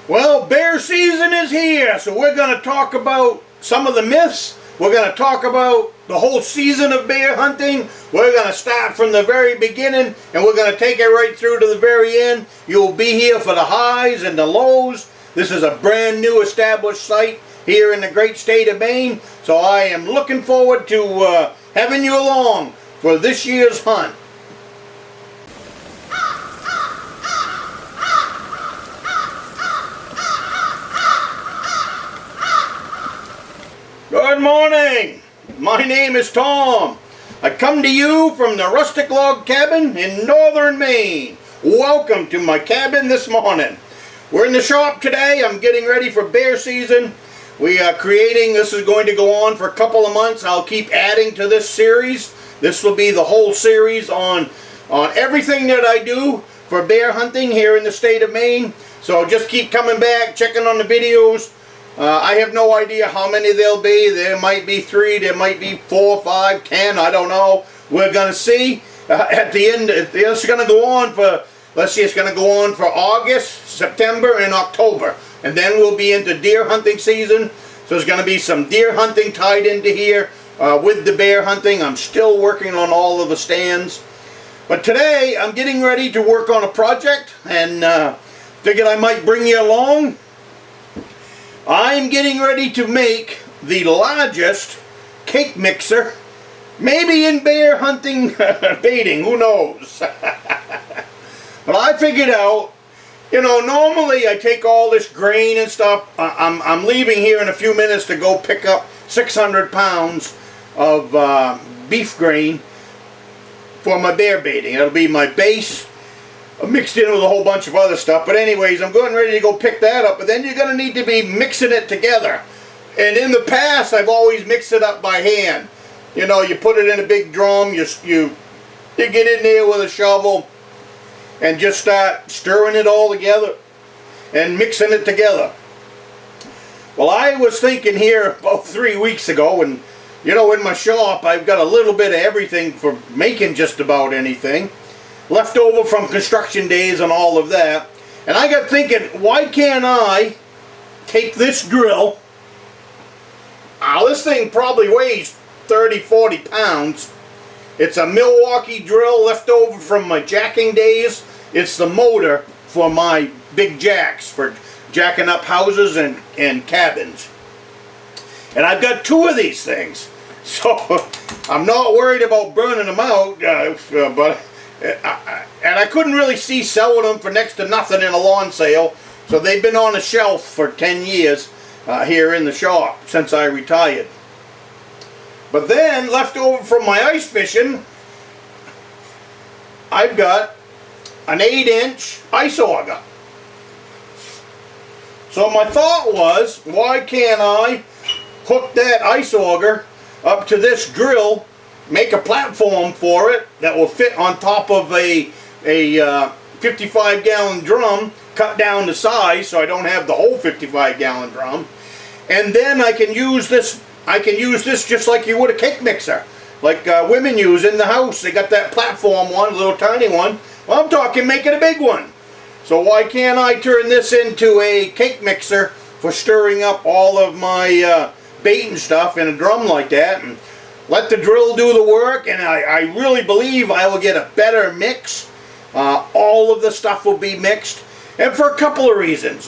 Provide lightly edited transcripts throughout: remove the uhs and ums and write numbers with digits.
Well, bear season is here, so we're going to talk about some of the myths. We're going to talk about the whole season of bear hunting. We're going to start from the very beginning, and we're going to take it right through to the very end. You'll be here for the highs and the lows. This is a brand new established site here in the great state of Maine, so I am looking forward to having you along for this year's hunt. Good morning! My name is Tom. I come to you from the Rustic log cabin in Northern Maine. Welcome to my cabin this morning. We're in the shop today. I'm getting ready for bear season. We are creating, this is going to go on for a couple of months. I'll keep adding to this series. This will be the whole series on everything that I do for bear hunting here in the state of Maine. So just keep coming back, checking on the videos. I have no idea how many there'll be. There might be 3, there might be 4, 5, 10, I don't know. We're going to see. At the end, it's going to go on for, let's see, it's going to go on for August, September, and October. And then we'll be into deer hunting season. So there's going to be some deer hunting tied into here with the bear hunting. I'm still working on all of the stands. But today, I'm getting ready to work on a project, and figured I might bring you along. I'm getting ready to make the largest cake mixer, maybe in bear hunting baiting, who knows. But I figured out, you know, normally I take all this grain and stuff. I'm leaving here in a few minutes to go pick up 600 pounds of beef grain for my bear baiting. It'll be my base, mixed in with a whole bunch of other stuff. But anyways, I'm going ready to go pick that up, but then you're going to need to be mixing it together. And in the past, I've always mixed it up by hand. You know, you put it in a big drum, you get in there with a shovel and just start stirring it all together and mixing it together. Well, I was thinking here about 3 weeks ago, and you know, in my shop I've got a little bit of everything for making just about anything left over from construction days and all of that. And I got thinking, why can't I take this drill? This thing probably weighs 30-40 pounds. It's a Milwaukee drill left over from my jacking days. It's the motor for my big jacks for jacking up houses and cabins. And I've got 2 of these things. So I'm not worried about burning them out, and I couldn't really see selling them for next to nothing in a lawn sale, so they've been on a shelf for 10 years here in the shop since I retired. But then, left over from my ice fishing, I've got an 8-inch ice auger. So my thought was, why can't I hook that ice auger up to this drill, make a platform for it that will fit on top of a 55-gallon drum, cut down the size so I don't have the whole 55-gallon drum, and then I can use this. I can use this just like you would a cake mixer, like women use in the house. They got that platform one, little tiny one. Well, I'm talking making a big one. So why can't I turn this into a cake mixer for stirring up all of my bait and stuff in a drum like that, and let the drill do the work, and I really believe I will get a better mix. All of the stuff will be mixed, and for a couple of reasons.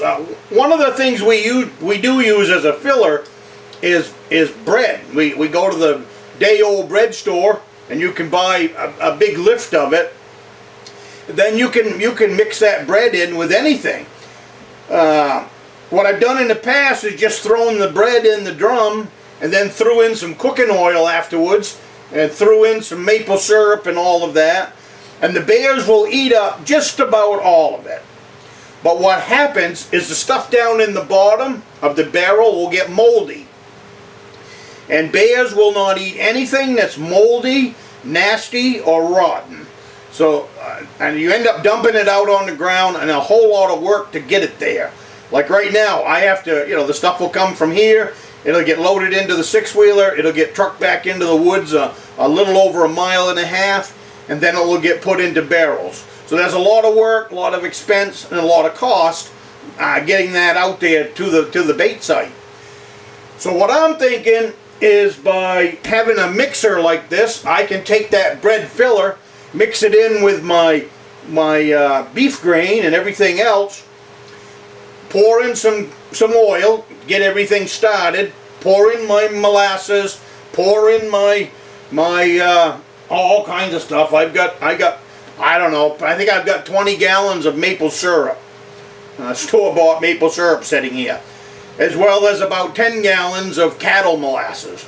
One of the things we do use as a filler is bread. We go to the day-old bread store, and you can buy a big lift of it. Then you can mix that bread in with anything. What I've done in the past is just thrown the bread in the drum and then threw in some cooking oil afterwards and threw in some maple syrup and all of that. And the bears will eat up just about all of it. But what happens is the stuff down in the bottom of the barrel will get moldy. And bears will not eat anything that's moldy, nasty, or rotten. So, and you end up dumping it out on the ground, and a whole lot of work to get it there. Like right now, I have to, you know, the stuff will come from here, it'll get loaded into the 6-wheeler, it'll get trucked back into the woods a little over 1.5 miles, and then it will get put into barrels. So there's a lot of work, a lot of expense, and a lot of cost getting that out there to the bait site. So what I'm thinking is, by having a mixer like this, I can take that bread filler, mix it in with my beef grain and everything else, pour in some oil, get everything started, pour in my molasses, pour in my all kinds of stuff. I don't know, I think I've got 20 gallons of maple syrup, store-bought maple syrup sitting here, as well as about 10 gallons of cattle molasses.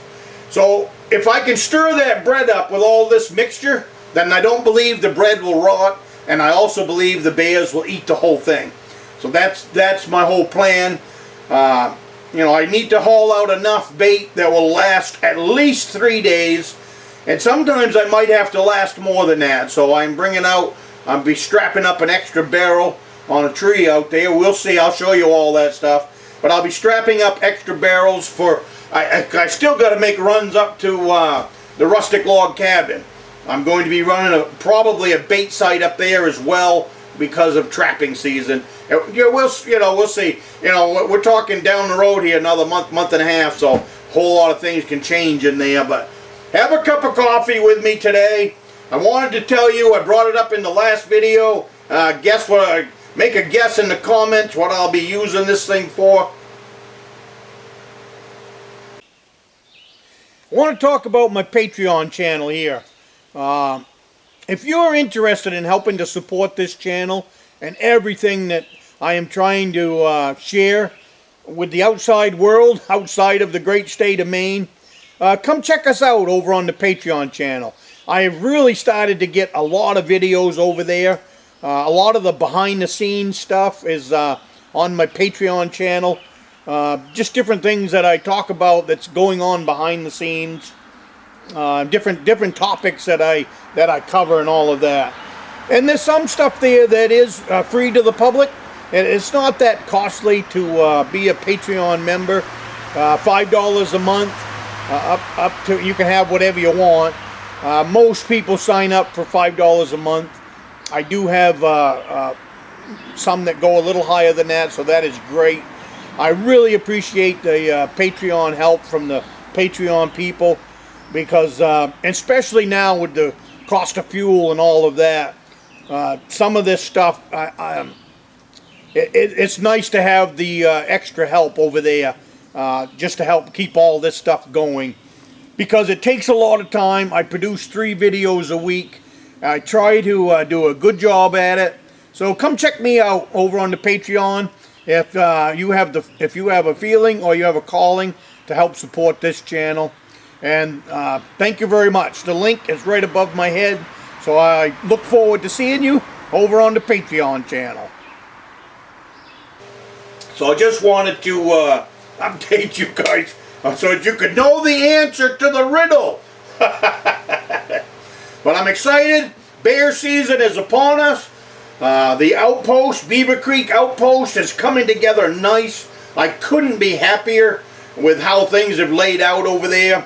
So if I can stir that bread up with all this mixture, then I don't believe the bread will rot, and I also believe the bears will eat the whole thing. So that's my whole plan. You know, I need to haul out enough bait that will last at least 3 days, and sometimes I might have to last more than that. So I'll be strapping up an extra barrel on a tree out there. We'll see, I'll show you all that stuff. But I'll be strapping up extra barrels for, I still got to make runs up to the Rustic log cabin. I'm going to be running probably a bait site up there as well because of trapping season. We'll see. You know, we're talking down the road here another month and a half, so a whole lot of things can change in there. But have a cup of coffee with me today. I wanted to tell you, I brought it up in the last video. Guess what? Make a guess in the comments what I'll be using this thing for. I want to talk about my Patreon channel here. If you're interested in helping to support this channel and everything that I am trying to share with the outside world, outside of the great state of Maine, come check us out over on the Patreon channel. I have really started to get a lot of videos over there. A lot of the behind the scenes stuff is on my Patreon channel. Just different things that I talk about that's going on behind the scenes. Different topics that I cover and all of that. And there's some stuff there that is free to the public. And it's not that costly to be a Patreon member. $5 a month, up to, you can have whatever you want. Most people sign up for $5 a month. I do have some that go a little higher than that, so that is great. I really appreciate the Patreon help from the Patreon people, because especially now with the cost of fuel and all of that, some of this stuff, it's nice to have the extra help over there, just to help keep all this stuff going, because it takes a lot of time. I produce 3 videos a week. I try to do a good job at it. So come check me out over on the Patreon if you have a feeling or you have a calling to help support this channel. And thank you very much. The link is right above my head. So I look forward to seeing you over on the Patreon channel. So I just wanted to update you guys so that you could know the answer to the riddle. But I'm excited. Bear season is upon us. The outpost, Beaver Creek Outpost, is coming together nice. I couldn't be happier with how things have laid out over there.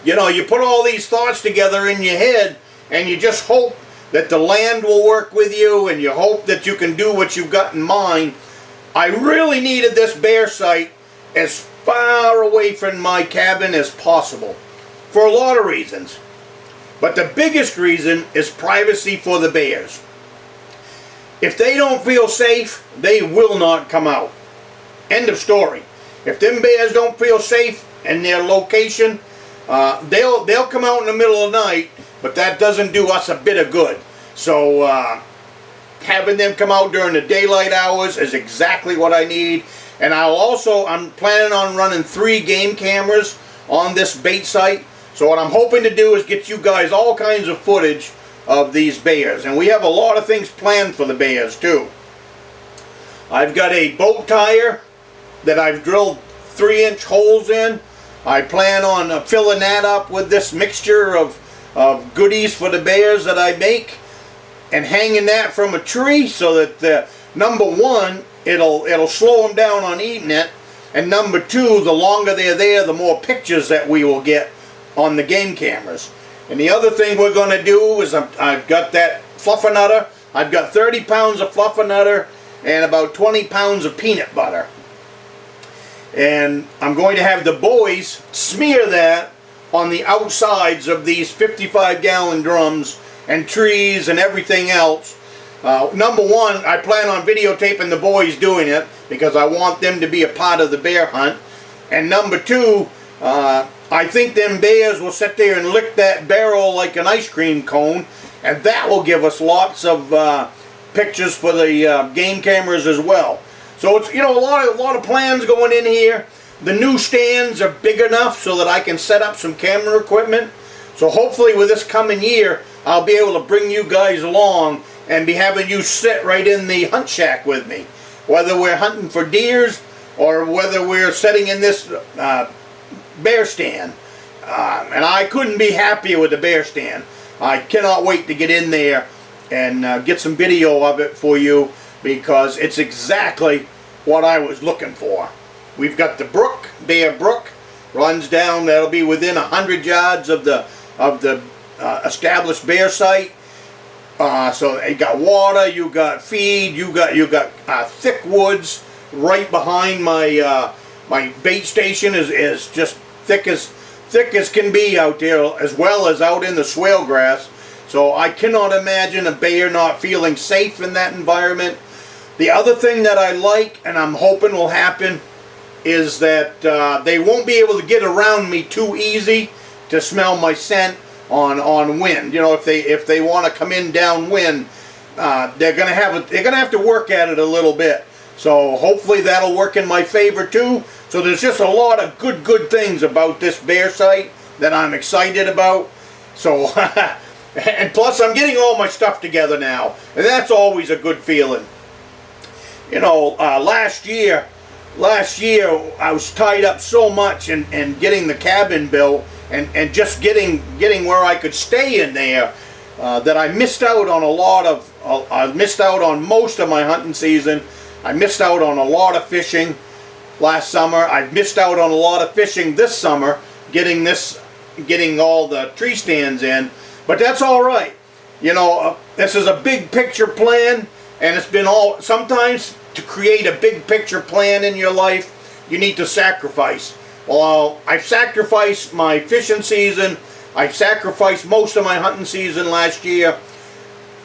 You know, you put all these thoughts together in your head, and you just hope that the land will work with you, and you hope that you can do what you've got in mind. I really needed this bear site as far away from my cabin as possible, for a lot of reasons. But the biggest reason is privacy for the bears. If they don't feel safe, they will not come out. End of story. If them bears don't feel safe in their location, they'll come out in the middle of the night, but that doesn't do us a bit of good. So having them come out during the daylight hours is exactly what I need. And I'm planning on running 3 game cameras on this bait site. So what I'm hoping to do is get you guys all kinds of footage of these bears. And we have a lot of things planned for the bears too. I've got a boat tire that I've drilled 3-inch holes in. I plan on filling that up with this mixture of goodies for the bears that I make, and hanging that from a tree so that number 1, it'll slow them down on eating it, and number 2, the longer they're there, the more pictures that we will get on the game cameras. And the other thing we're going to do is I've got that fluffernutter. I've got 30 pounds of fluffernutter, and about 20 pounds of peanut butter. And I'm going to have the boys smear that on the outsides of these 55-gallon drums and trees and everything else. Number one, I plan on videotaping the boys doing it because I want them to be a part of the bear hunt. And number two, I think them bears will sit there and lick that barrel like an ice cream cone, and that will give us lots of pictures for the game cameras as well. So it's, you know, a lot of plans going in here. The new stands are big enough so that I can set up some camera equipment. So hopefully with this coming year, I'll be able to bring you guys along and be having you sit right in the hunt shack with me. Whether we're hunting for deers or whether we're sitting in this bear stand. And I couldn't be happier with the bear stand. I cannot wait to get in there and get some video of it for you because it's exactly what I was looking for. We've got the brook, Bear Brook, runs down. That'll be within 100 yards of the established bear site. So you got water, you got feed, you got thick woods right behind my my bait station is just thick as can be out there, as well as out in the swale grass. So I cannot imagine a bear not feeling safe in that environment. The other thing that I like, and I'm hoping will happen, is that they won't be able to get around me too easy to smell my scent on wind. You know, if they want to come in downwind, they're gonna have to work at it a little bit. So hopefully that'll work in my favor too. So there's just a lot of good things about this bear site that I'm excited about. So and plus I'm getting all my stuff together now, and that's always a good feeling. You know, last year I was tied up so much in getting the cabin built and just getting where I could stay in there that I missed out on I missed out on most of my hunting season. I missed out on a lot of fishing last summer. I missed out on a lot of fishing this summer getting all the tree stands in, but that's all right. You know, this is a big picture plan, and it's been sometimes to create a big picture plan in your life, you need to sacrifice. Well, I've sacrificed my fishing season. I've sacrificed most of my hunting season last year.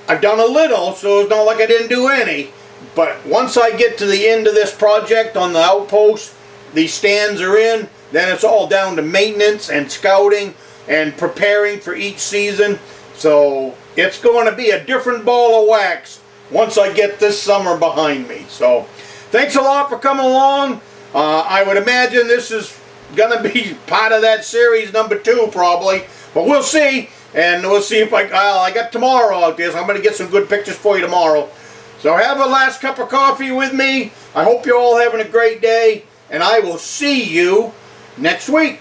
I've done a little, so it's not like I didn't do any. But once I get to the end of this project on the outpost, these stands are in, then it's all down to maintenance and scouting and preparing for each season. So it's going to be a different ball of wax once I get this summer behind me. So thanks a lot for coming along. I would imagine this is going to be part of that series number 2 probably. But we'll see. And we'll see if I got tomorrow out there, so I'm going to get some good pictures for you tomorrow. So have a last cup of coffee with me. I hope you're all having a great day, and I will see you next week.